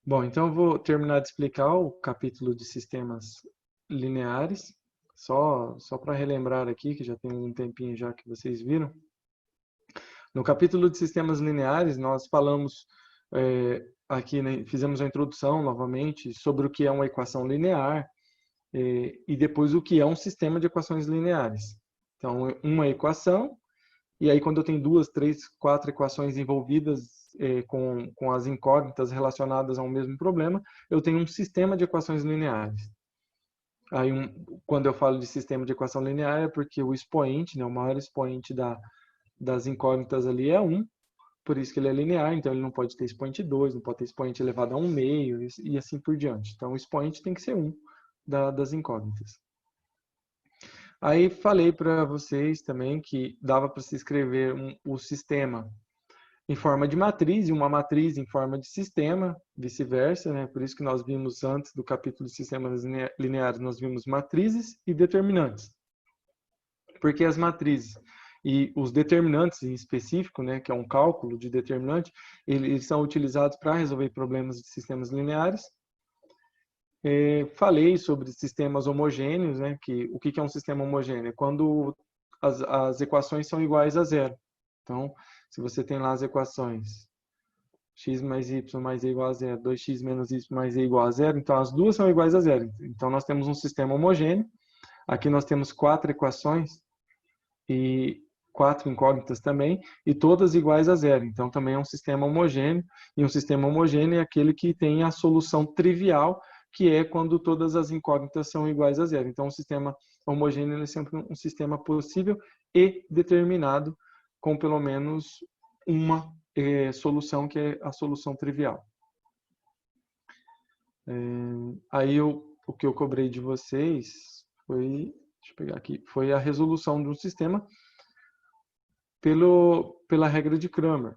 Bom, então eu vou terminar de explicar o capítulo de sistemas lineares, só para relembrar aqui, que já tem um tempinho já que vocês viram. No capítulo de sistemas lineares, nós falamos aqui, né, fizemos a introdução novamente sobre o que é uma equação linear e depois o que é um sistema de equações lineares. Então, uma equação, e aí quando eu tenho duas, três, quatro equações envolvidas com as incógnitas relacionadas ao mesmo problema, eu tenho um sistema de equações lineares. Aí, quando eu falo de sistema de equação linear, é porque o expoente, né, o maior expoente das incógnitas ali é 1, por isso que ele é linear, então ele não pode ter expoente 2, não pode ter expoente elevado a 1 meio, e assim por diante. Então, o expoente tem que ser 1 das incógnitas. Aí falei para vocês também que dava para se escrever o sistema em forma de matriz e uma matriz em forma de sistema, vice-versa, né? Por isso que nós vimos antes do capítulo de sistemas lineares, nós vimos matrizes e determinantes. Porque as matrizes e os determinantes em específico, né, que é um cálculo de determinante, eles são utilizados para resolver problemas de sistemas lineares. Falei sobre sistemas homogêneos, né, o que é um sistema homogêneo? É quando as equações são iguais a zero. Então, se você tem lá as equações x mais y mais e igual a zero, 2x menos y mais e igual a zero, então as duas são iguais a zero. Então, nós temos um sistema homogêneo. Aqui nós temos 4 equações e 4 incógnitas também, e todas iguais a zero. Então, também é um sistema homogêneo, e um sistema homogêneo é aquele que tem a solução trivial, que é quando todas as incógnitas são iguais a zero. Então, um sistema homogêneo é sempre um sistema possível e determinado, com pelo menos uma solução, que é a solução trivial. Aí, o que eu cobrei de vocês foi, deixa eu pegar aqui, foi a resolução de um sistema pela regra de Cramer,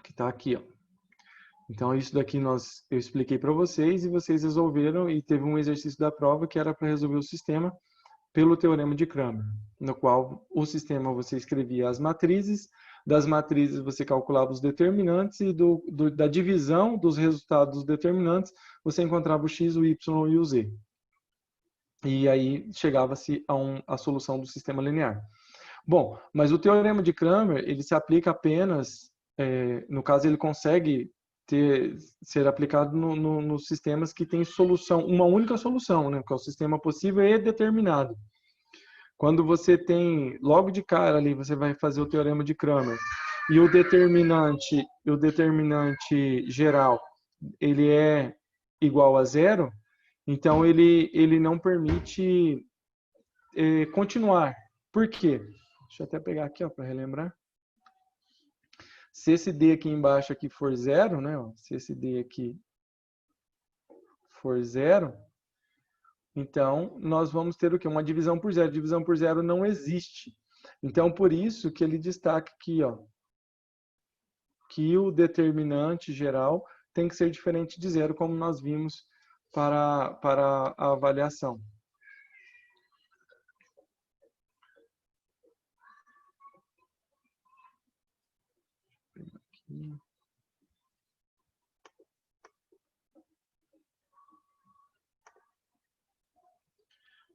que está aqui, ó. Então, isso daqui eu expliquei para vocês e vocês resolveram, e teve um exercício da prova que era para resolver o sistema pelo teorema de Cramer, no qual o sistema você escrevia as matrizes, das matrizes você calculava os determinantes e da divisão dos resultados dos determinantes você encontrava o x, o y e o z. E aí chegava-se a solução do sistema linear. Bom, mas o teorema de Cramer, ele se aplica apenas, no caso, ele consegue ser aplicado nos sistemas que têm solução, uma única solução, né, que é o sistema possível e determinado. Quando você tem, logo de cara ali, você vai fazer o teorema de Cramer, e o determinante geral, ele é igual a zero, então ele não permite continuar. Por quê? Deixa eu até pegar aqui para relembrar. Se esse D aqui embaixo aqui for zero, né? Se esse D aqui for zero, então nós vamos ter o quê? Uma divisão por zero. Divisão por zero não existe. Então, por isso que ele destaca aqui, ó, que o determinante geral tem que ser diferente de zero, como nós vimos para a avaliação.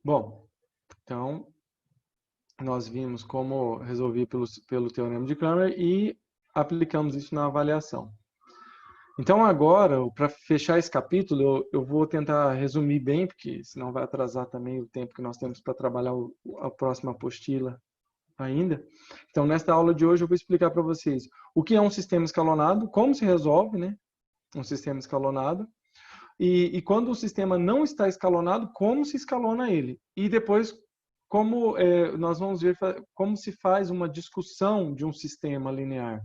Bom, então nós vimos como resolver pelo teorema de Cramer e aplicamos isso na avaliação. Então agora, para fechar esse capítulo, eu vou tentar resumir bem, porque senão vai atrasar também o tempo que nós temos para trabalhar a próxima apostila ainda. Então, nesta aula de hoje, eu vou explicar para vocês o que é um sistema escalonado, como se resolve, né, um sistema escalonado, e quando o sistema não está escalonado, como se escalona ele. E depois, nós vamos ver como se faz uma discussão de um sistema linear.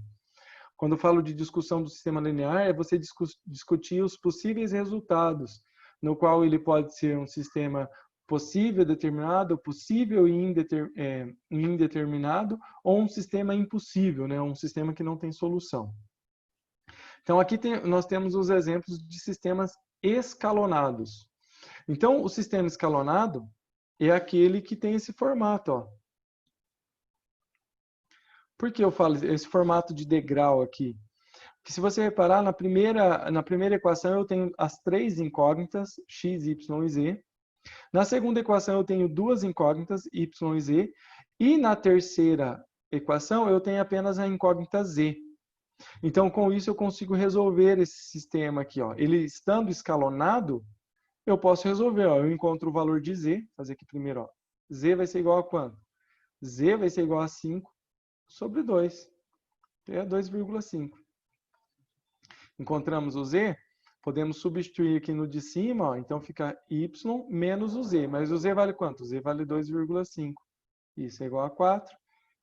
Quando eu falo de discussão do sistema linear, é você discutir os possíveis resultados, no qual ele pode ser um sistema possível, determinado, possível e indeterminado, ou um sistema impossível, né? Um sistema que não tem solução. Então, aqui nós temos os exemplos de sistemas escalonados. Então, o sistema escalonado é aquele que tem esse formato, ó. Por que eu falo esse formato de degrau aqui? que se você reparar, na primeira equação eu tenho as 3 incógnitas, x, y e z. Na segunda equação eu tenho 2 incógnitas, y e z. E na terceira equação eu tenho apenas a incógnita z. Então, com isso, eu consigo resolver esse sistema aqui. Ó. Ele estando escalonado, eu posso resolver. Ó. Eu encontro o valor de z. Vou fazer aqui primeiro. Ó. Z vai ser igual a quanto? Z vai ser igual a 5 sobre 2. É 2,5. Encontramos o z. Podemos substituir aqui no de cima. Ó. Então, fica y menos o z. Mas o z vale quanto? O z vale 2,5. Isso é igual a 4.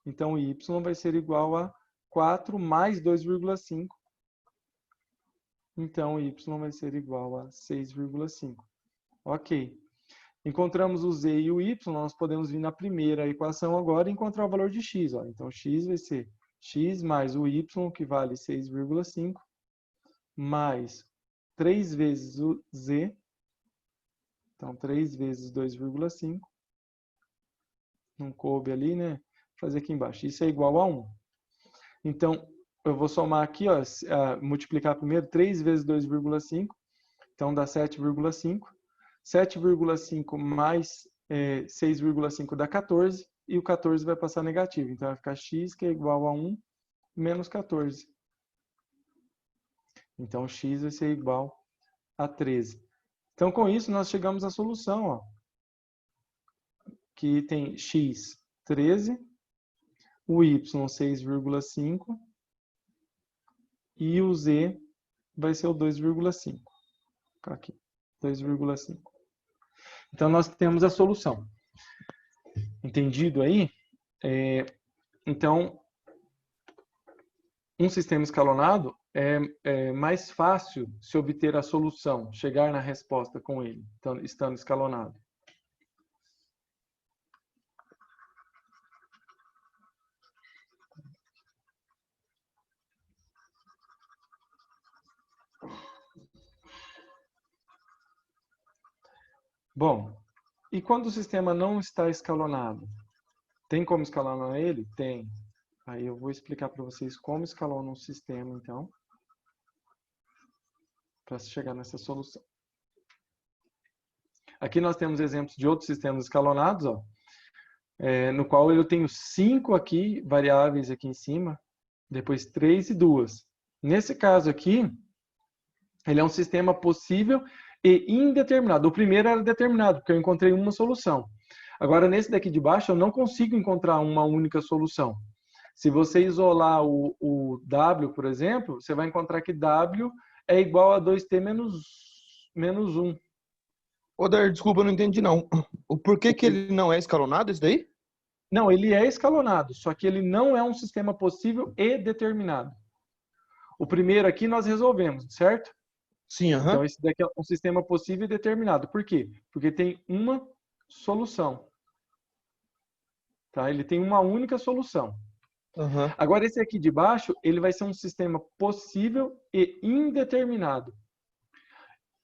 Então, y vai ser igual a 4 mais 2,5. Então, y vai ser igual a 6,5. Ok. Encontramos o z e o y, nós podemos vir na primeira equação agora e encontrar o valor de x. Ó. Então, x vai ser x mais o y, que vale 6,5, mais 3 vezes o z. Então, 3 vezes 2,5. Não coube ali, né? Vou fazer aqui embaixo. Isso é igual a 1. Então, eu vou somar aqui, ó, multiplicar primeiro 3 vezes 2,5. Então, dá 7,5. 7,5 mais 6,5 dá 14. E o 14 vai passar negativo. Então, vai ficar x, que é igual a 1, menos 14. Então, x vai ser igual a 13. Então, com isso, nós chegamos à solução, ó, que tem x, 13, o y, 6,5, e o z vai ser o 2,5. Aqui, 2,5. Então, nós temos a solução. Entendido aí? Então, um sistema escalonado é mais fácil se obter a solução, chegar na resposta com ele, então, estando escalonado. Bom, e quando o sistema não está escalonado? Tem como escalonar ele? Tem. Aí eu vou explicar para vocês como escalona um sistema, então, para chegar nessa solução. Aqui nós temos exemplos de outros sistemas escalonados, ó, no qual eu tenho 5 aqui, variáveis aqui em cima, depois 3 e 2. Nesse caso aqui, ele é um sistema possível e indeterminado. O primeiro era determinado, porque eu encontrei uma solução. Agora, nesse daqui de baixo, eu não consigo encontrar uma única solução. Se você isolar o W, por exemplo, você vai encontrar que W é igual a 2t menos 1. Ô, Dar, desculpa, eu não entendi não. O porquê que ele não é escalonado, isso daí? Não, ele é escalonado, só que ele não é um sistema possível e determinado. O primeiro aqui nós resolvemos, certo? Sim, aham. Então, esse daqui é um sistema possível e determinado. Por quê? Porque tem uma solução. Tá? Ele tem uma única solução. Aham. Agora, esse aqui de baixo, ele vai ser um sistema possível e indeterminado.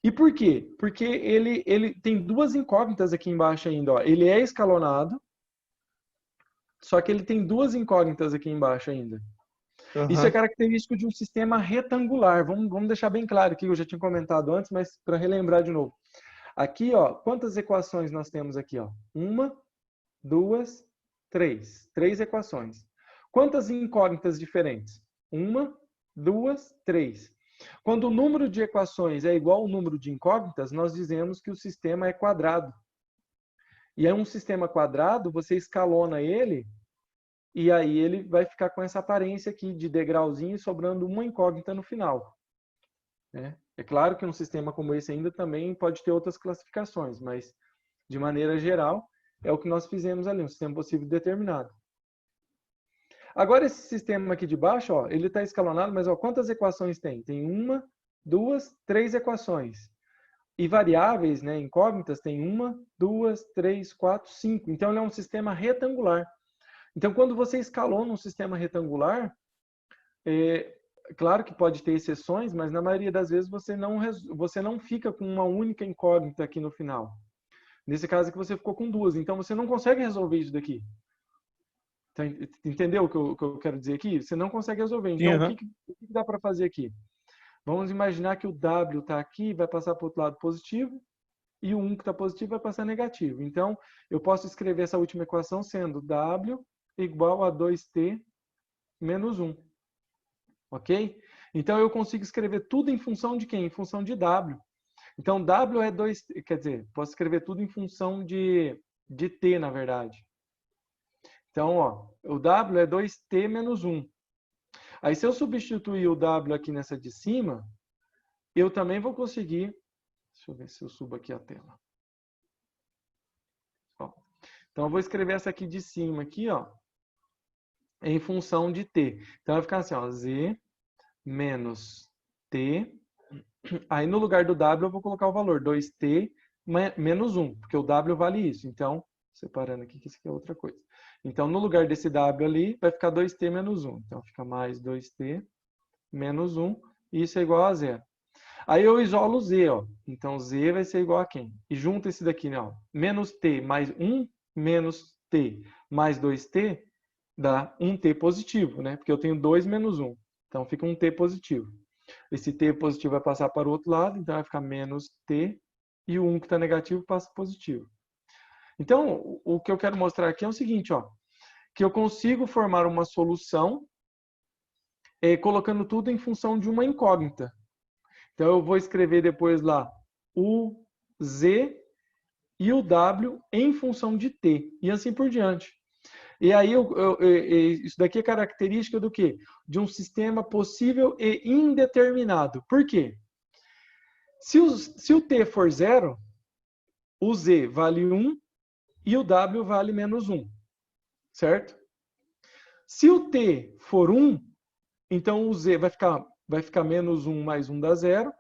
E por quê? Porque ele tem duas incógnitas aqui embaixo ainda. Ó. Ele é escalonado, só que ele tem duas incógnitas aqui embaixo ainda. Aham. Isso é característico de um sistema retangular. Vamos deixar bem claro aqui, eu já tinha comentado antes, mas para relembrar de novo. Aqui, ó, quantas equações nós temos aqui? Ó? 1, 2, 3. 3 equações. Quantas incógnitas diferentes? 1, 2, 3. Quando o número de equações é igual ao número de incógnitas, nós dizemos que o sistema é quadrado. E é um sistema quadrado, você escalona ele, e aí ele vai ficar com essa aparência aqui de degrauzinho, sobrando uma incógnita no final. É claro que um sistema como esse ainda também pode ter outras classificações, mas de maneira geral é o que nós fizemos ali, um sistema possível determinado. Agora esse sistema aqui de baixo, ó, ele está escalonado, mas ó, quantas equações tem? Tem 1, 2, 3 equações. E variáveis, né, incógnitas, tem 1, 2, 3, 4, 5. Então ele é um sistema retangular. Então, quando você escalona um sistema retangular, claro que pode ter exceções, mas na maioria das vezes você não fica com uma única incógnita aqui no final. Nesse caso aqui você ficou com duas, então você não consegue resolver isso daqui. Então, entendeu o que eu quero dizer aqui? Você não consegue resolver. Então, Sim, o que dá para fazer aqui? Vamos imaginar que o W está aqui, vai passar para o outro lado positivo, e o 1 que está positivo vai passar negativo. Então, eu posso escrever essa última equação sendo W igual a 2t menos 1. Ok? Então, eu consigo escrever tudo em função de quem? Em função de W. Então, W é 2, quer dizer, posso escrever tudo em função de t, na verdade. Então, ó, o W é 2t menos 1. Aí, se eu substituir o W aqui nessa de cima, eu também vou conseguir... Deixa eu ver se eu subo aqui a tela. Ó, então, eu vou escrever essa aqui de cima, aqui, ó, em função de t. Então, vai ficar assim, ó, z menos t. Aí, no lugar do W, eu vou colocar o valor 2t menos 1, porque o W vale isso. Então, separando aqui, que isso aqui é outra coisa. Então, no lugar desse W ali, vai ficar 2t menos 1. Então, fica mais 2t menos 1, e isso é igual a zero. Aí eu isolo z, ó. Então, z vai ser igual a quem? E junta esse daqui, né, ó. Menos t mais 1, menos t mais 2t, dá 1t positivo, né? Porque eu tenho 2 menos 1. Então, fica um t positivo. Esse t positivo vai passar para o outro lado, então vai ficar menos t, e o 1 que está negativo passa positivo. Então, o que eu quero mostrar aqui é o seguinte, ó, que eu consigo formar uma solução colocando tudo em função de uma incógnita. Então, eu vou escrever depois lá o z e o w em função de t, e assim por diante. E aí, isso daqui é característica do quê? De um sistema possível e indeterminado. Por quê? Se o t for 0, o z vale 1 e o w vale menos 1. Certo? Se o t for 1, então o z vai ficar menos 1 mais 1 dá 0.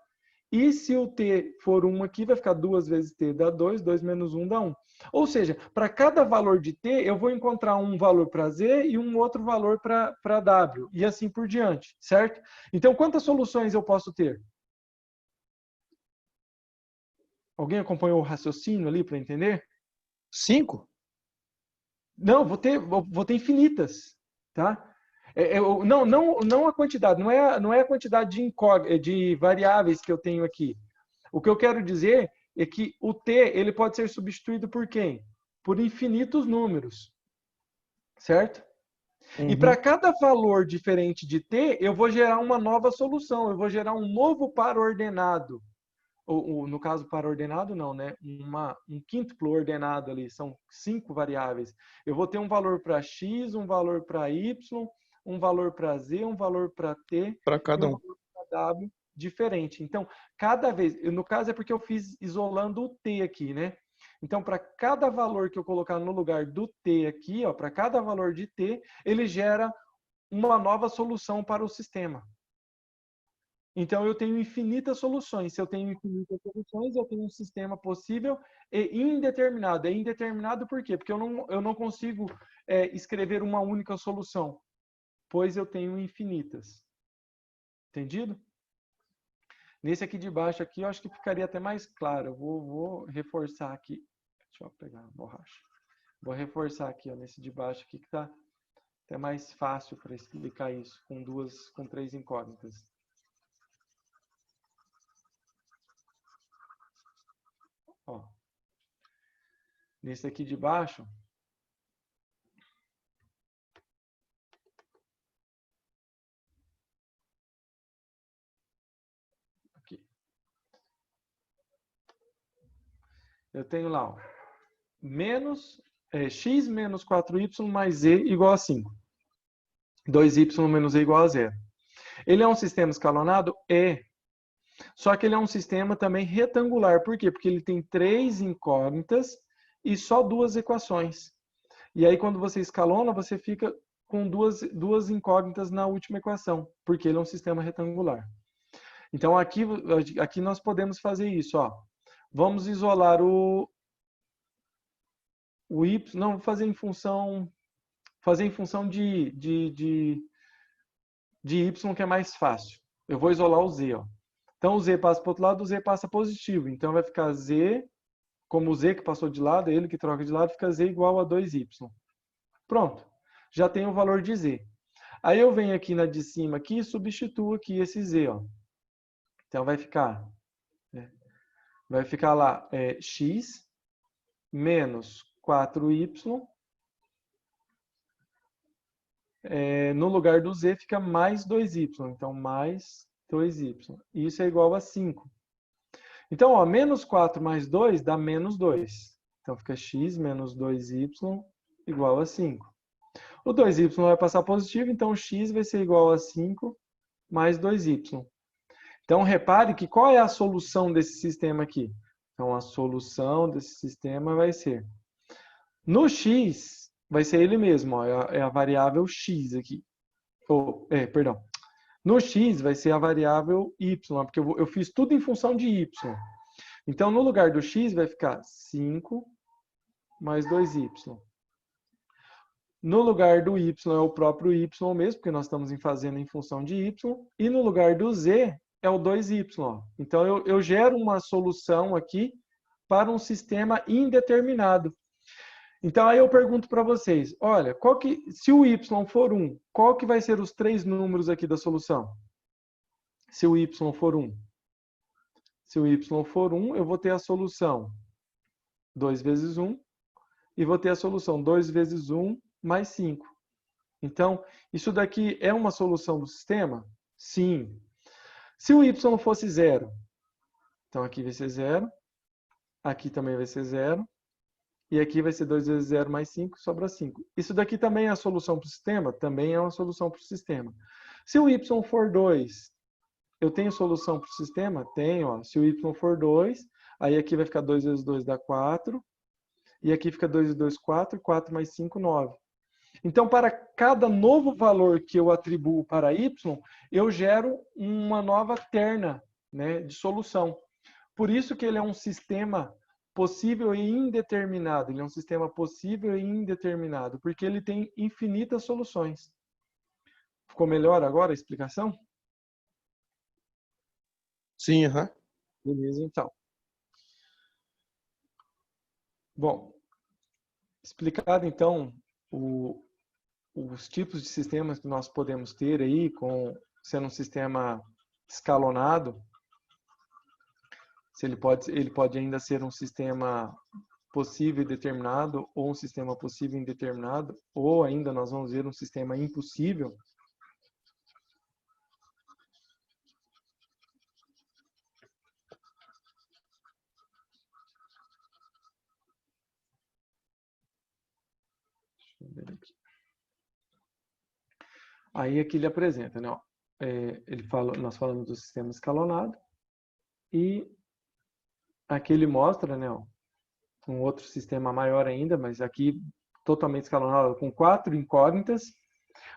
E se o t for 1 aqui, vai ficar 2 vezes t dá 2, 2 menos 1 dá 1. Ou seja, para cada valor de t, eu vou encontrar um valor para z e um outro valor para w, e assim por diante, certo? Então, quantas soluções eu posso ter? Alguém acompanhou o raciocínio ali para entender? 5? Não, vou ter infinitas, tá? Não a quantidade, não é a quantidade de variáveis que eu tenho aqui. O que eu quero dizer é que o t ele pode ser substituído por quem? Por infinitos números, certo? Uhum. E para cada valor diferente de t, eu vou gerar uma nova solução, eu vou gerar um novo par ordenado. Ou no caso, par ordenado não, né? Um quíntuplo ordenado ali, são 5 variáveis. Eu vou ter um valor para x, um valor para y, um valor para z, um valor para t Para e cada um um. valor para w diferente. Então, cada vez, no caso é porque eu fiz isolando o t aqui, né? Então, para cada valor que eu colocar no lugar do t aqui, ó, para cada valor de t, ele gera uma nova solução para o sistema. Então, eu tenho infinitas soluções. Se eu tenho infinitas soluções, eu tenho um sistema possível e indeterminado. É indeterminado por quê? Porque eu não consigo escrever uma única solução, pois eu tenho infinitas. Entendido? Nesse aqui de baixo, aqui, eu acho que ficaria até mais claro. Eu vou reforçar aqui. Deixa eu pegar a borracha. Vou reforçar aqui, ó, nesse de baixo aqui, que está até mais fácil para explicar isso, com 3 incógnitas. Ó, nesse aqui de baixo, aqui, eu tenho lá, ó, x menos 4y mais z igual a 5. 2y menos z igual a 0. Ele é um sistema escalonado? É. Só que ele é um sistema também retangular. Por quê? Porque ele tem 3 incógnitas e só 2 equações. E aí, quando você escalona, você fica com duas incógnitas na última equação, porque ele é um sistema retangular. Então, aqui nós podemos fazer isso. Ó. Vamos isolar o y, não, vou fazer em função de y, que é mais fácil. Eu vou isolar o z. Ó. Então, o z passa para o outro lado, o z passa positivo. Então, vai ficar z, como o z que passou de lado, ele que troca de lado, fica z igual a 2y. Pronto. Já tem o valor de z. Aí eu venho aqui na de cima aqui e substituo aqui esse z, ó. Então vai ficar lá x menos 4y. No lugar do z fica mais 2y. Então, mais 2y. Isso é igual a 5. Então, ó, menos 4 mais 2 dá menos 2. Então, fica x menos 2y igual a 5. O 2y vai passar positivo, então x vai ser igual a 5 mais 2y. Então, repare que qual é a solução desse sistema aqui? Então, a solução desse sistema vai ser... No x, vai ser ele mesmo, ó, é a variável x aqui. Perdão. No x vai ser a variável y, porque eu fiz tudo em função de y. Então, no lugar do x vai ficar 5 mais 2y. No lugar do y é o próprio y mesmo, porque nós estamos fazendo em função de y. E no lugar do z é o 2y. Então, eu gero uma solução aqui para um sistema indeterminado. Então, aí eu pergunto para vocês, olha, se o y for 1, qual que vai ser os 3 números aqui da solução? Se o y for 1. Se o y for 1, eu vou ter a solução 2 vezes 1 e vou ter a solução 2 vezes 1 mais 5. Então, isso daqui é uma solução do sistema? Sim. Se o y fosse 0, então aqui vai ser 0, aqui também vai ser 0, e aqui vai ser 2 vezes 0 mais 5, sobra 5. Isso daqui também é a solução para o sistema? Também é uma solução para o sistema. Se o y for 2, eu tenho solução para o sistema? Tenho. Ó. Se o y for 2, aí aqui vai ficar 2 vezes 2 dá 4. E aqui fica 2 vezes 2, 4. 4 mais 5, 9. Então, para cada novo valor que eu atribuo para y, eu gero uma nova terna, né, de solução. Por isso que ele é um sistema possível e indeterminado. Ele é um sistema possível e indeterminado, porque ele tem infinitas soluções. Ficou melhor agora a explicação? Sim, aham. Beleza, então. Bom, explicado então os tipos de sistemas que nós podemos ter aí, sendo um sistema escalonado, se ele pode ainda ser um sistema possível e determinado, ou um sistema possível e indeterminado, ou ainda nós vamos ver um sistema impossível. Deixa eu ver aqui. Aí aqui ele apresenta, né? Nós falamos do sistema escalonado, e aqui ele mostra, né, um outro sistema maior ainda, mas aqui totalmente escalonado, com 4 incógnitas,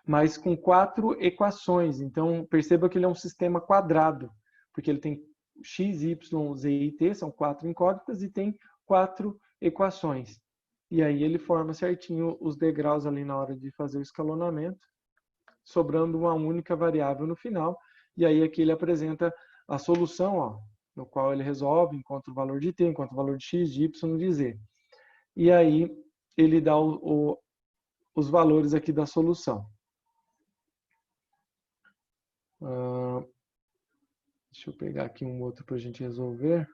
mas com 4 equações. Então, perceba que ele é um sistema quadrado, porque ele tem x, y, z e t, são 4 incógnitas, e tem 4 equações. E aí ele forma certinho os degraus ali na hora de fazer o escalonamento, sobrando uma única variável no final. E aí aqui ele apresenta a solução, ó, no qual ele resolve, encontra o valor de t, encontra o valor de x, de y, de z. E aí ele dá os valores aqui da solução. Deixa eu pegar aqui um outro para a gente resolver.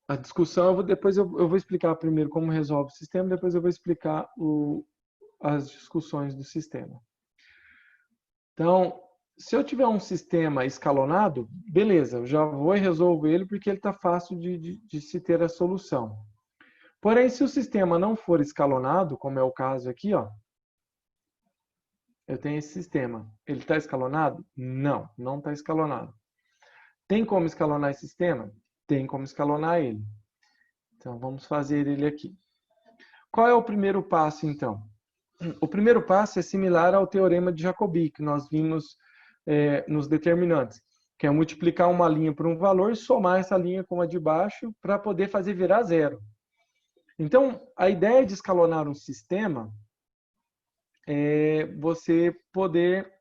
A discussão, depois eu vou explicar primeiro como resolve o sistema, depois eu vou explicar as discussões do sistema. Então, se eu tiver um sistema escalonado, beleza, eu já vou e resolvo ele porque ele está fácil de se ter a solução. Porém, se o sistema não for escalonado, como é o caso aqui, ó, eu tenho esse sistema. Ele está escalonado? Não, não está escalonado. Tem como escalonar esse sistema? Tem como escalonar ele. Então, vamos fazer ele aqui. Qual é o primeiro passo, então? O primeiro passo é similar ao teorema de Jacobi, que nós vimos nos determinantes, que é multiplicar uma linha por um valor e somar essa linha com a de baixo para poder fazer virar zero. Então, a ideia de escalonar um sistema é você poder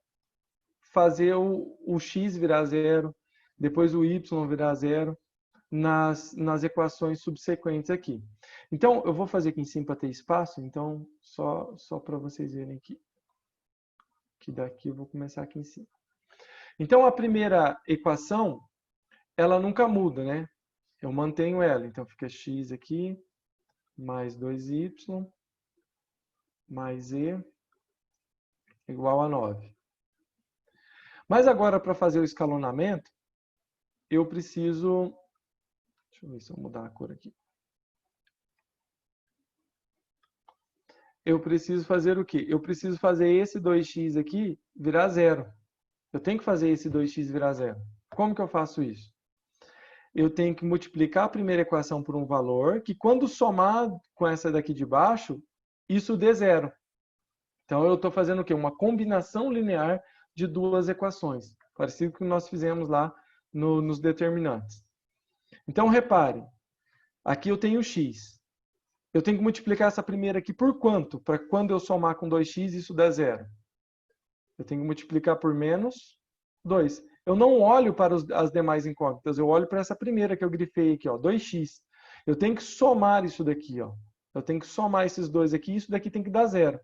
fazer o x virar zero, depois o y virar zero, nas equações subsequentes aqui. Então, eu vou fazer aqui em cima para ter espaço, então, só para vocês verem aqui. Que daqui eu vou começar aqui em cima. Então, a primeira equação, ela nunca muda, né? Eu mantenho ela. Então, fica x aqui, mais 2y, mais e, igual a 9. Mas agora, para fazer o escalonamento, eu preciso... Deixa eu ver se eu mudar a cor aqui. Eu preciso fazer o quê? Eu preciso fazer esse 2x aqui virar zero. Eu tenho que fazer esse 2x virar zero. Como que eu faço isso? Eu tenho que multiplicar a primeira equação por um valor, que quando somar com essa daqui de baixo, isso dê zero. Então, eu estou fazendo o quê? Uma combinação linear de duas equações. Parecido com o que nós fizemos lá nos determinantes. Então, repare. Aqui eu tenho x. Eu tenho que multiplicar essa primeira aqui por quanto? Para quando eu somar com 2x, isso der zero. Eu tenho que multiplicar por menos 2. Eu não olho para as demais incógnitas, eu olho para essa primeira que eu grifei aqui, ó, 2x. Eu tenho que somar isso daqui, ó. Eu tenho que somar esses dois aqui, isso daqui tem que dar zero.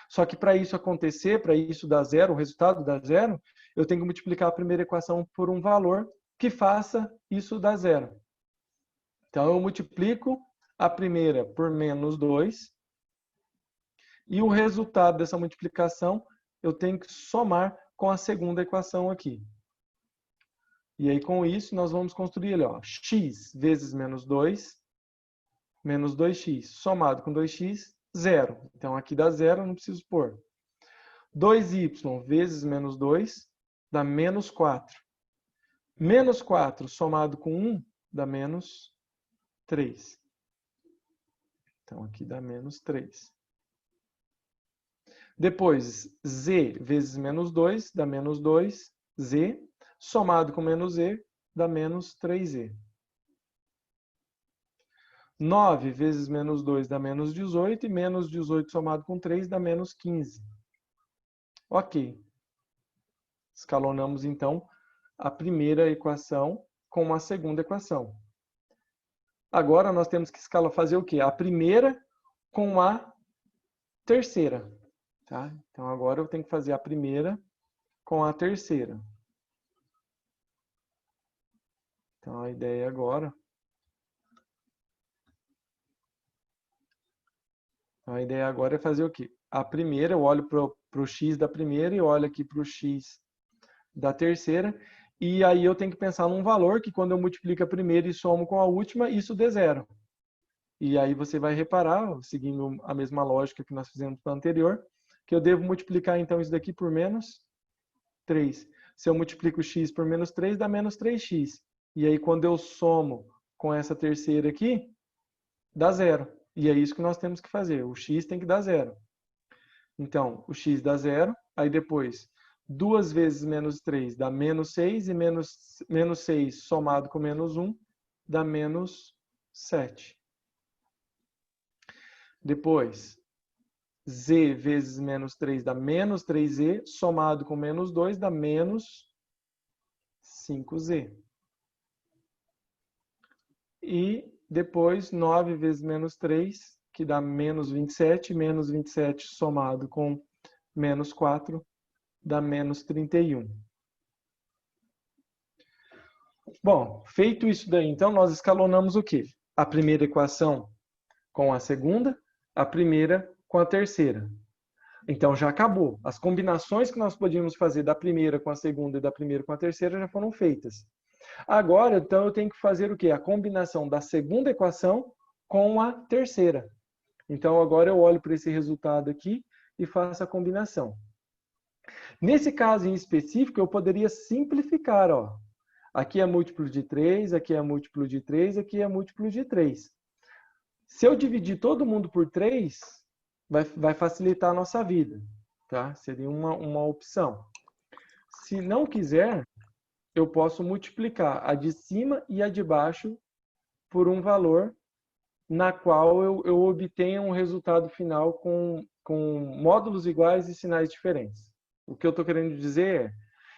Só que para isso acontecer, para isso dar zero, o resultado dar zero, eu tenho que multiplicar a primeira equação por um valor que faça isso dar zero. Então, eu multiplico a primeira por menos 2. E o resultado dessa multiplicação, eu tenho que somar com a segunda equação aqui. E aí, com isso, nós vamos construir ali, ó, x vezes menos 2, menos 2x, somado com 2x, zero. Então, aqui dá zero, eu não preciso pôr. 2y vezes menos 2 dá menos 4. Menos 4 somado com 1 dá menos 3. Então, aqui dá menos 3. Depois, z vezes menos 2 dá menos 2z, somado com menos e dá menos 3e. 9 vezes menos 2 dá menos 18, e menos 18 somado com 3 dá menos 15. Ok. Escalonamos, então, a primeira equação com a segunda equação. Agora, nós temos que fazer o quê? A primeira com a terceira. Tá? Então, agora eu tenho que fazer a primeira com a terceira. Então, a ideia agora... A ideia agora é fazer o quê? A primeira, eu olho para o x da primeira e olho aqui para o x da terceira. E aí eu tenho que pensar num valor que quando eu multiplico a primeira e somo com a última, isso dê zero. E aí você vai reparar, seguindo a mesma lógica que nós fizemos para a anterior, que eu devo multiplicar então isso daqui por menos 3. Se eu multiplico x por menos 3, dá menos 3x. E aí quando eu somo com essa terceira aqui, dá zero. E é isso que nós temos que fazer. O x tem que dar zero. Então, o x dá zero. Aí depois, 2 vezes menos 3 dá menos 6. E menos 6 somado com menos 1 dá menos 7. Depois, z vezes menos 3 dá menos 3z. Somado com menos 2 dá menos 5z. E depois, 9 vezes menos 3, que dá menos 27. Menos 27 somado com menos 4, dá menos 31. Bom, feito isso daí, então, nós escalonamos o quê? A primeira equação com a segunda, a primeira com a terceira. Então, já acabou. As combinações que nós podíamos fazer da primeira com a segunda e da primeira com a terceira já foram feitas. Agora, então, eu tenho que fazer o quê? A combinação da segunda equação com a terceira. Então, agora eu olho para esse resultado aqui e faço a combinação. Nesse caso em específico, eu poderia simplificar. Ó. Aqui é múltiplo de 3, aqui é múltiplo de 3, aqui é múltiplo de 3. Se eu dividir todo mundo por 3, vai facilitar a nossa vida. Tá? Seria uma opção. Se não quiser, eu posso multiplicar a de cima e a de baixo por um valor na qual eu obtenha um resultado final com módulos iguais e sinais diferentes. O que eu estou querendo dizer é,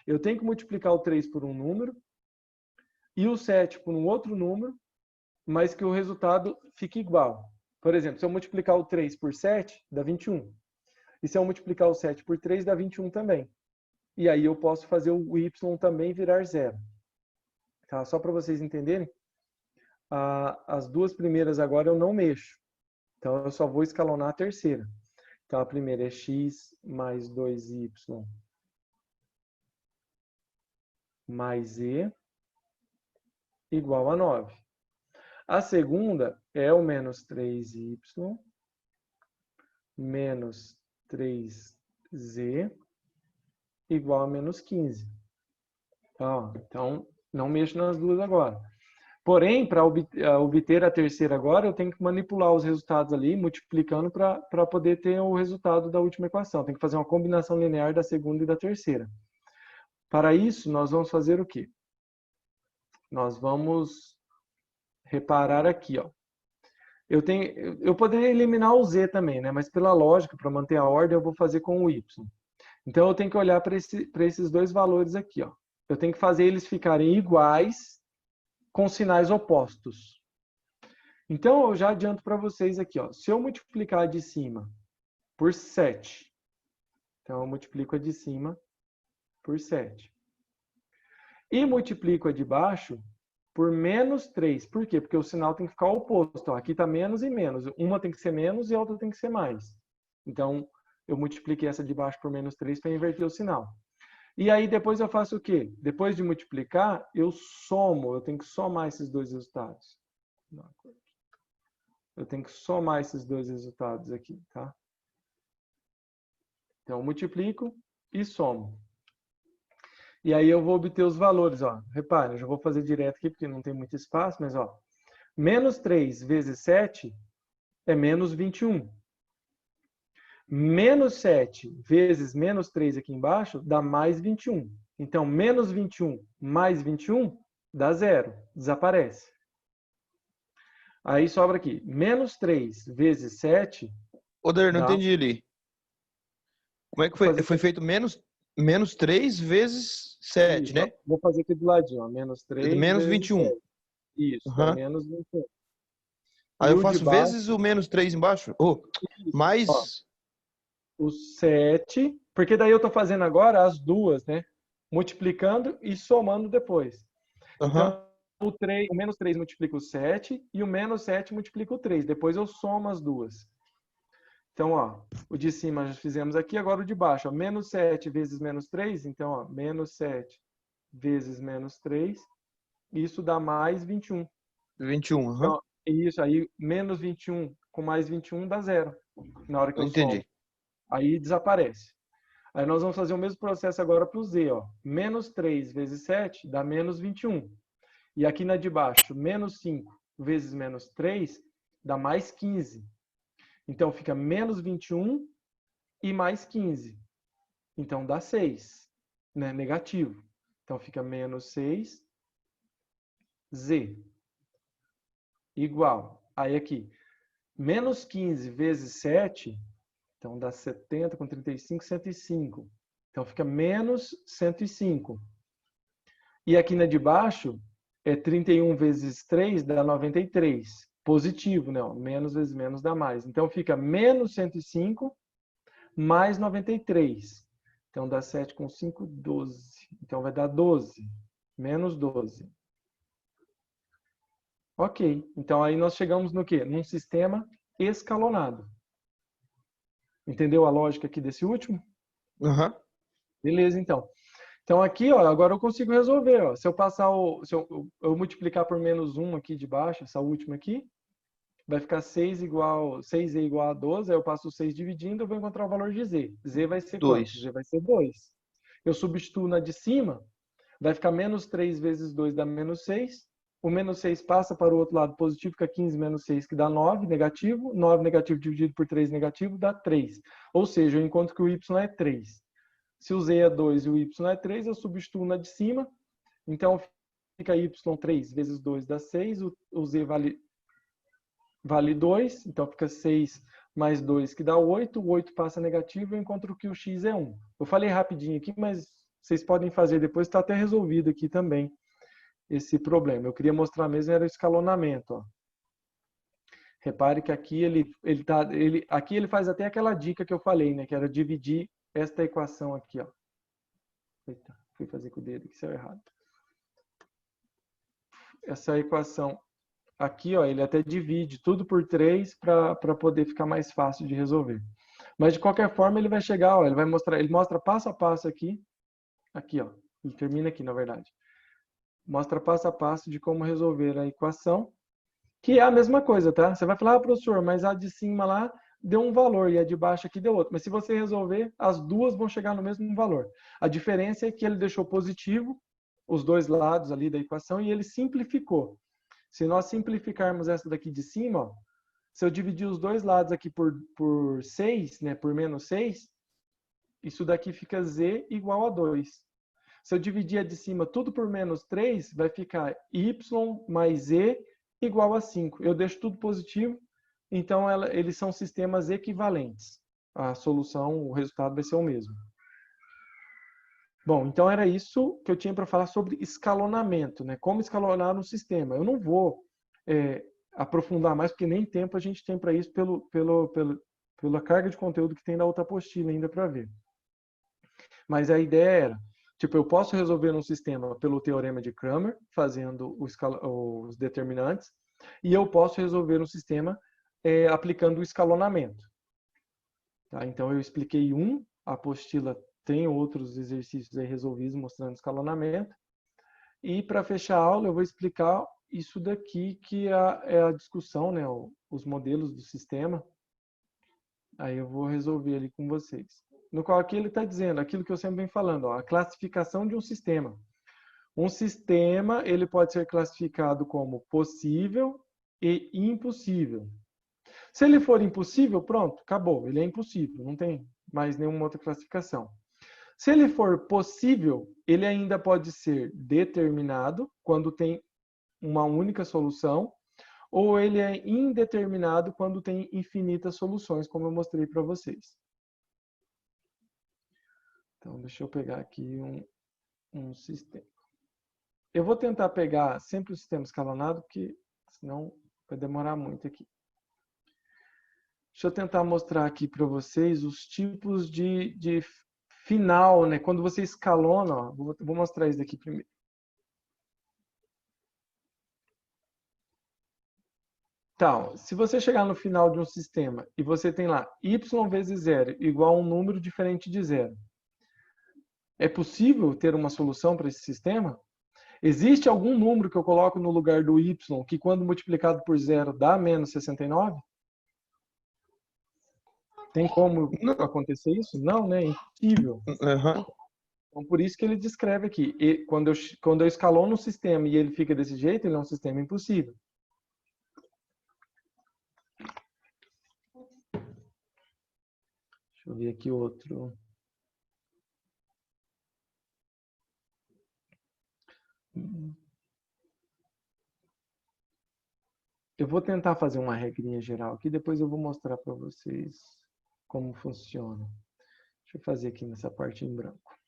eu tenho que multiplicar o 3 por um número, e o 7 por um outro número, mas que o resultado fique igual. Por exemplo, se eu multiplicar o 3 por 7, dá 21. E se eu multiplicar o 7 por 3, dá 21 também. E aí eu posso fazer o y também virar zero. Tá? Só para vocês entenderem, as duas primeiras agora eu não mexo. Então eu só vou escalonar a terceira. Então a primeira é x mais 2y mais z igual a 9. A segunda é o menos 3y menos 3z igual a menos 15. Então, não mexo nas duas agora. Porém, para obter a terceira agora, eu tenho que manipular os resultados ali, multiplicando para poder ter o resultado da última equação. Tem que fazer uma combinação linear da segunda e da terceira. Para isso, nós vamos fazer o quê? Nós vamos reparar aqui, ó. Eu poderia eliminar o z também, né? Mas pela lógica, para manter a ordem, eu vou fazer com o y. Então, eu tenho que olhar para esses dois valores aqui, ó. Eu tenho que fazer eles ficarem iguais com sinais opostos. Então, eu já adianto para vocês aqui, ó. Se eu multiplicar a de cima por 7, então eu multiplico a de cima por 7. E multiplico a de baixo por menos 3. Por quê? Porque o sinal tem que ficar oposto. Ó. Aqui está menos e menos. Uma tem que ser menos e a outra tem que ser mais. Então, eu multipliquei essa de baixo por menos 3 para inverter o sinal. E aí depois eu faço o quê? Depois de multiplicar, eu somo. Eu tenho que somar esses dois resultados. Eu tenho que somar esses dois resultados aqui, tá? Então, eu multiplico e somo. E aí eu vou obter os valores, ó. Reparem, eu já vou fazer direto aqui, porque não tem muito espaço, mas, ó. Menos 3 vezes 7 é menos 21. Menos 7 vezes menos 3 aqui embaixo dá mais 21. Então, menos 21 mais 21 dá zero, desaparece. Aí sobra aqui, menos 3 vezes 7... Oder, não entendi ali. Como é que foi? Foi feito menos 3 vezes 7, isso, né? Vou fazer aqui do ladinho, ó. Menos 3 Menos vezes 21. 7. Isso, Uhum. menos 21. Aí E eu o faço de baixo, vezes o menos 3 embaixo? isso, Mais... ó, o 7, porque daí eu estou fazendo agora as duas, né? Multiplicando e somando depois. Uhum. Então, o menos 3 multiplica o 7 e o menos 7 multiplica o 3. Depois eu somo as duas. Então, ó, o de cima já fizemos aqui, agora o de baixo. Ó, menos 7 vezes menos 3, então, ó, menos 7 vezes menos 3, isso dá mais 21. 21, uhum. Então, isso aí, menos 21 com mais 21 dá zero, na hora que eu somo. Entendi. Aí desaparece. Aí nós vamos fazer o mesmo processo agora para o z. Ó. Menos 3 vezes 7 dá menos 21. E aqui na de baixo, menos 5 vezes menos 3 dá mais 15. Então fica menos 21 e mais 15. Então dá 6, né? Negativo. Então fica menos 6z igual. Aí aqui, menos 15 vezes 7, então dá 70 com 35, 105. Então fica menos 105. E aqui na de baixo, 31 vezes 3 dá 93. Positivo, né? Menos vezes menos dá mais. Então fica menos 105 mais 93. Então dá 7 com 5, 12. Então vai dar 12. Menos 12. Ok. Então aí nós chegamos no quê? Num sistema escalonado. Entendeu a lógica aqui desse último? Uhum. Beleza, então. Então aqui, ó, agora eu consigo resolver. Ó. Se eu passar se eu multiplicar por menos 1 aqui de baixo, essa última aqui, vai ficar 6z igual a 12. Aí eu passo o 6 dividindo, eu vou encontrar o valor de z. Z vai ser quanto? 2. Z vai ser 2. Eu substituo na de cima, vai ficar menos 3 vezes 2 dá menos 6. O menos 6 passa para o outro lado positivo, fica 15 menos 6, que dá 9, negativo. 9 negativo dividido por 3 negativo dá 3. Ou seja, eu encontro que o y é 3. Se o z é 2 e o y é 3, eu substituo na de cima. Então, fica y 3 vezes 2 dá 6. O z vale 2. Então, fica 6 mais 2, que dá 8. O 8 passa negativo e eu encontro que o x é 1. Eu falei rapidinho aqui, mas vocês podem fazer depois. Está até resolvido aqui também esse problema. Eu queria mostrar mesmo era o escalonamento. Ó. Repare que aqui aqui ele faz até aquela dica que eu falei, né? Que era dividir esta equação aqui. Ó. Eita, fui fazer com o dedo, que saiu errado. Essa equação aqui, ó, ele até divide tudo por 3 para poder ficar mais fácil de resolver. Mas de qualquer forma ele vai chegar, ó, ele mostra passo a passo aqui, ó, ele termina aqui na verdade. Mostra passo a passo de como resolver a equação, que é a mesma coisa, tá? Você vai falar, professor, mas a de cima lá deu um valor e a de baixo aqui deu outro. Mas se você resolver, as duas vão chegar no mesmo valor. A diferença é que ele deixou positivo os dois lados ali da equação e ele simplificou. Se nós simplificarmos essa daqui de cima, ó, se eu dividir os dois lados aqui por 6, né, por menos 6, isso daqui fica z igual a 2. Se eu dividir a de cima tudo por menos 3, vai ficar y mais z igual a 5. Eu deixo tudo positivo, então eles são sistemas equivalentes. A solução, o resultado vai ser o mesmo. Bom, então era isso que eu tinha para falar sobre escalonamento, né? Como escalonar um sistema. Eu não vou aprofundar mais, porque nem tempo a gente tem para isso pela carga de conteúdo que tem na outra apostila ainda para ver. Mas a ideia era, tipo, eu posso resolver um sistema pelo teorema de Cramer, fazendo os determinantes, e eu posso resolver um sistema aplicando o escalonamento. Tá? Então eu expliquei a apostila tem outros exercícios aí resolvidos mostrando escalonamento. E para fechar a aula, eu vou explicar isso daqui, que é a discussão, né? Os modelos do sistema. Aí eu vou resolver ali com vocês. No qual aqui ele está dizendo aquilo que eu sempre venho falando, ó, a classificação de um sistema. Um sistema ele pode ser classificado como possível e impossível. Se ele for impossível, pronto, acabou. Ele é impossível, não tem mais nenhuma outra classificação. Se ele for possível, ele ainda pode ser determinado, quando tem uma única solução, ou ele é indeterminado quando tem infinitas soluções, como eu mostrei para vocês. Então, deixa eu pegar aqui um sistema. Eu vou tentar pegar sempre o sistema escalonado, porque senão vai demorar muito aqui. Deixa eu tentar mostrar aqui para vocês os tipos de final, né? Quando você escalona, ó, vou mostrar isso aqui primeiro. Então, se você chegar no final de um sistema e você tem lá y vezes 0 igual a um número diferente de 0, é possível ter uma solução para esse sistema? Existe algum número que eu coloco no lugar do y que, quando multiplicado por 0, dá menos 69? Tem como acontecer isso? Não, né? É impossível. Uhum. Então, por isso que ele descreve aqui. E quando eu escalono um sistema e ele fica desse jeito, ele é um sistema impossível. Deixa eu ver aqui outro. Eu vou tentar fazer uma regrinha geral aqui, depois eu vou mostrar para vocês como funciona. Deixa eu fazer aqui nessa parte em branco.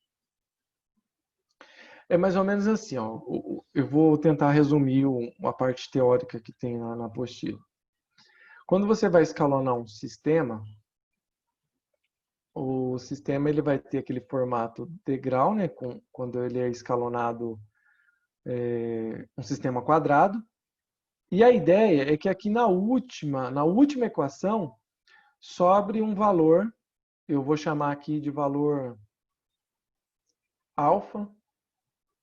É mais ou menos assim, ó. Eu vou tentar resumir a parte teórica que tem lá na apostila. Quando você vai escalonar um sistema, o sistema ele vai ter aquele formato degrau, né? Quando ele é escalonado, um sistema quadrado. E a ideia é que aqui na última equação sobre um valor, eu vou chamar aqui de valor alfa,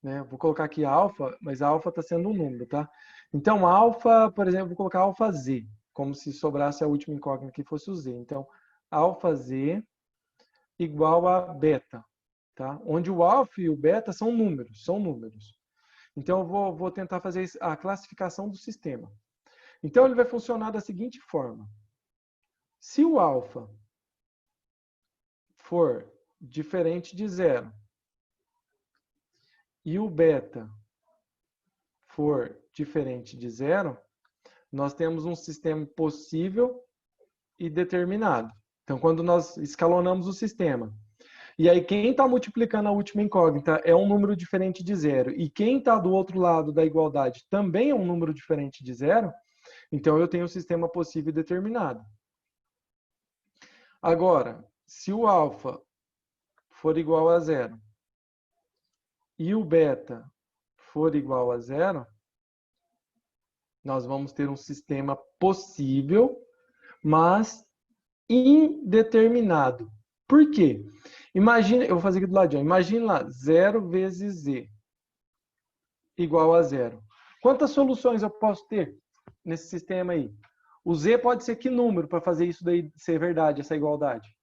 né? Vou colocar aqui alfa, mas a alfa está sendo um número, tá? Então alfa, por exemplo, vou colocar alfa z, como se sobrasse a última incógnita que fosse o z. Então alfa z igual a beta, tá? Onde o alfa e o beta são números, Então eu vou tentar fazer a classificação do sistema. Então ele vai funcionar da seguinte forma. Se o alfa for diferente de 0 e o beta for diferente de 0, nós temos um sistema possível e determinado. Então, quando nós escalonamos o sistema E aí quem está multiplicando a última incógnita é um número diferente de zero, e quem está do outro lado da igualdade também é um número diferente de zero, então eu tenho um sistema possível determinado. Agora, se o alfa for igual a zero e o beta for igual a zero, nós vamos ter um sistema possível, mas indeterminado. Por quê? Imagina, eu vou fazer aqui do ladinho. Imagina lá, 0 vezes z igual a zero. Quantas soluções eu posso ter nesse sistema aí? O z pode ser que número para fazer isso daí ser verdade, essa igualdade?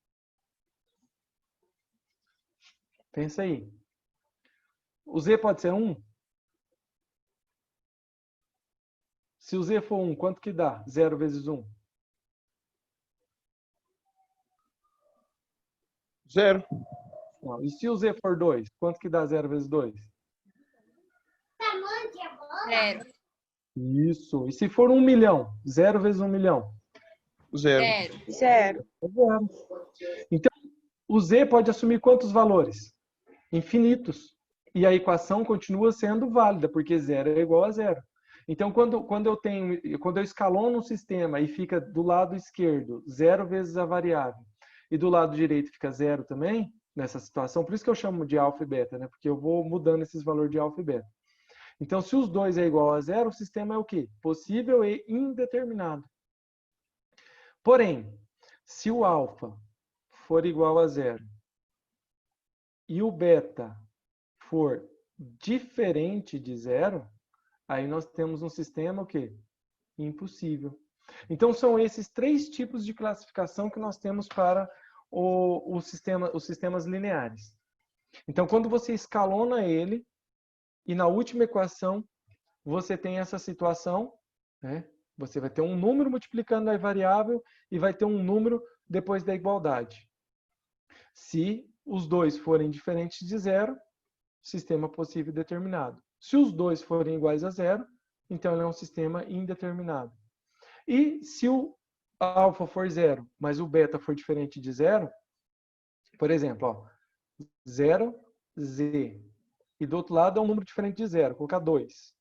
Pensa aí. O z pode ser 1? Se o z for 1, quanto que dá? 0 vezes 1? 0. E se o z for 2, quanto que dá 0 vezes 2? 0. Isso. E se for 1 milhão? 0 vezes 1 milhão? 0. 0. Então, o z pode assumir quantos valores? Infinitos. E a equação continua sendo válida, porque 0 é igual a 0. Então, quando eu escalono um sistema e fica do lado esquerdo 0 vezes a variável, e do lado direito fica 0 também, nessa situação, por isso que eu chamo de alfa e beta, né? Porque eu vou mudando esses valores de alfa e beta. Então, se os dois é igual a 0, o sistema é o quê? Possível e indeterminado. Porém, se o alfa for igual a 0 e o beta for diferente de 0, aí nós temos um sistema o quê? Impossível. Então, são esses 3 tipos de classificação que nós temos para os sistemas lineares. Então, quando você escalona ele, e na última equação você tem essa situação, né? Você vai ter um número multiplicando a variável e vai ter um número depois da igualdade. Se os dois forem diferentes de 0, sistema possível determinado. Se os dois forem iguais a 0, então ele é um sistema indeterminado. E se o alfa for 0, mas o beta for diferente de 0, por exemplo, ó, 0, z. E do outro lado é um número diferente de 0, colocar 2.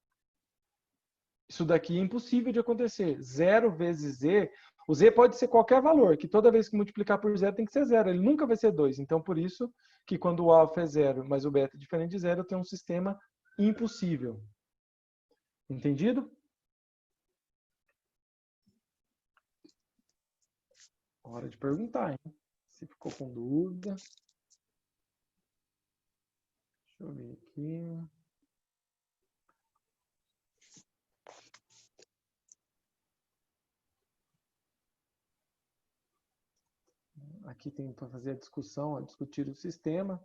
Isso daqui é impossível de acontecer. 0 vezes z, o z pode ser qualquer valor, que toda vez que multiplicar por 0 tem que ser 0. Ele nunca vai ser 2. Então, por isso que quando o alfa é 0, mas o beta é diferente de 0, eu tenho um sistema impossível. Entendido? Hora de perguntar, hein? Se ficou com dúvida. Deixa eu ver aqui. Aqui tem para fazer a discussão, discutir o sistema.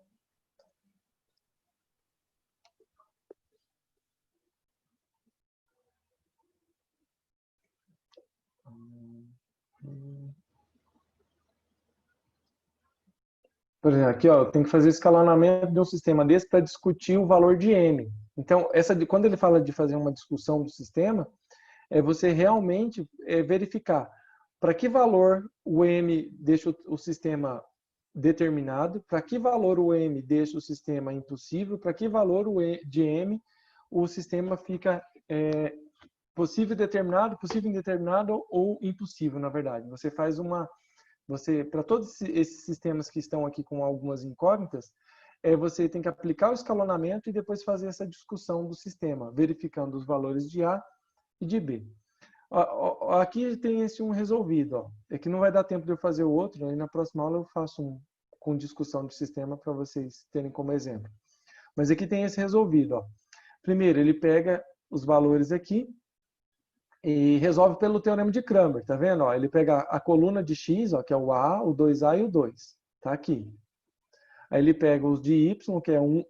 Por exemplo, aqui ó, tem que fazer escalonamento de um sistema desse para discutir o valor de m. Então, quando ele fala de fazer uma discussão do sistema, é você realmente verificar para que valor o m deixa o sistema determinado, para que valor o m deixa o sistema impossível, para que valor de m o sistema fica possível determinado, possível indeterminado ou impossível, na verdade. Você faz para todos esses sistemas que estão aqui com algumas incógnitas, você tem que aplicar o escalonamento e depois fazer essa discussão do sistema, verificando os valores de A e de B. Aqui tem esse um resolvido. Ó. É que não vai dar tempo de eu fazer o outro, aí na próxima aula eu faço um com discussão do sistema para vocês terem como exemplo. Mas aqui tem esse resolvido. Ó. Primeiro, ele pega os valores aqui e resolve pelo teorema de Cramer, tá vendo? Ó, ele pega a coluna de x, ó, que é o A, o 2A e o 2. Tá aqui. Aí ele pega os de y, que é 1,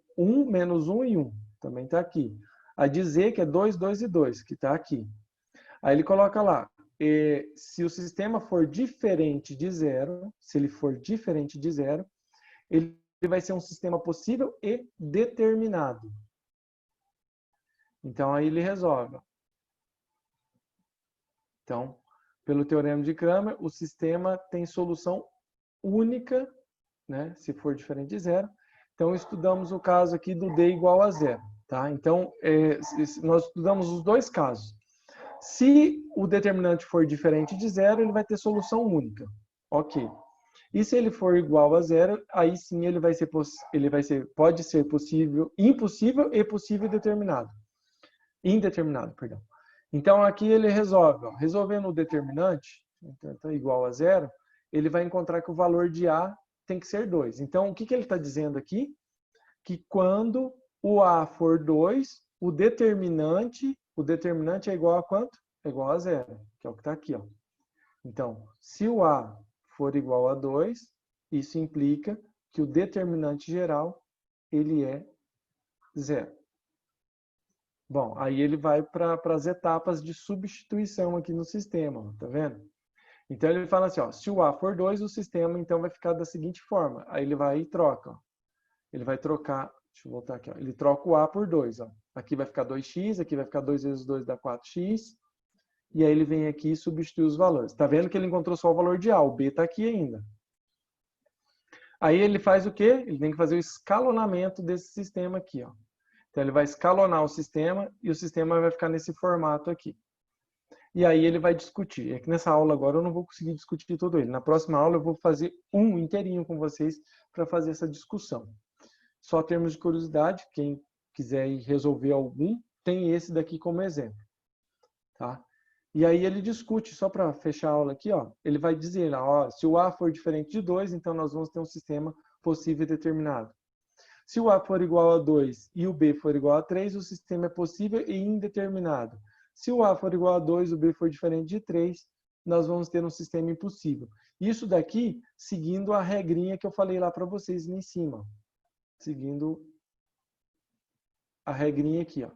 menos 1 e 1. Também tá aqui. A de z, que é 2, 2 e 2, que tá aqui. Aí ele coloca lá, se o sistema for diferente de 0, se ele for diferente de 0, ele vai ser um sistema possível e determinado. Então aí ele resolve. Então, pelo teorema de Cramer, o sistema tem solução única né? Se for diferente de zero. Então, estudamos o caso aqui do D igual a zero. Tá? Então, nós estudamos os dois casos. Se o determinante for diferente de zero, ele vai ter solução única. Ok. E se ele for igual a zero, aí sim ele vai ser, pode ser possível, impossível e possível indeterminado, perdão. Então aqui ele resolve, ó, resolvendo o determinante, então, igual a zero, ele vai encontrar que o valor de A tem que ser 2. Então o que ele está dizendo aqui? Que quando o A for 2, o determinante é igual a quanto? É igual a zero, que é o que está aqui, ó. Então, se o A for igual a 2, isso implica que o determinante geral ele é zero. Bom, aí ele vai para as etapas de substituição aqui no sistema, tá vendo? Então ele fala assim, ó, se o A for 2, o sistema então vai ficar da seguinte forma. Aí ele vai e troca, ó. Ele vai trocar, deixa eu voltar aqui, ó. Ele troca o A por 2, ó. Aqui vai ficar 2x, aqui vai ficar 2 vezes 2 dá 4x. E aí ele vem aqui e substitui os valores. Tá vendo que ele encontrou só o valor de A, o B tá aqui ainda. Aí ele faz o quê? Ele tem que fazer o escalonamento desse sistema aqui, ó. Então ele vai escalonar o sistema e o sistema vai ficar nesse formato aqui. E aí ele vai discutir. É que nessa aula agora eu não vou conseguir discutir todo ele. Na próxima aula eu vou fazer um inteirinho com vocês para fazer essa discussão. Só termos de curiosidade, quem quiser resolver algum, tem esse daqui como exemplo. Tá? E aí ele discute, só para fechar a aula aqui, ó, ele vai dizer, ó, se o A for diferente de 2, então nós vamos ter um sistema possível e determinado. Se o A for igual a 2 e o B for igual a 3, o sistema é possível e indeterminado. Se o A for igual a 2 e o B for diferente de 3, nós vamos ter um sistema impossível. Isso daqui seguindo a regrinha que eu falei lá para vocês em cima. Seguindo a regrinha aqui, ó.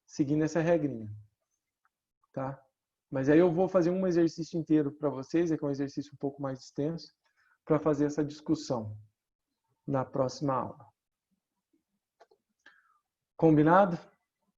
Seguindo essa regrinha. Tá? Mas aí eu vou fazer um exercício inteiro para vocês, que é um exercício um pouco mais extenso, para fazer essa discussão na próxima aula. Combinado?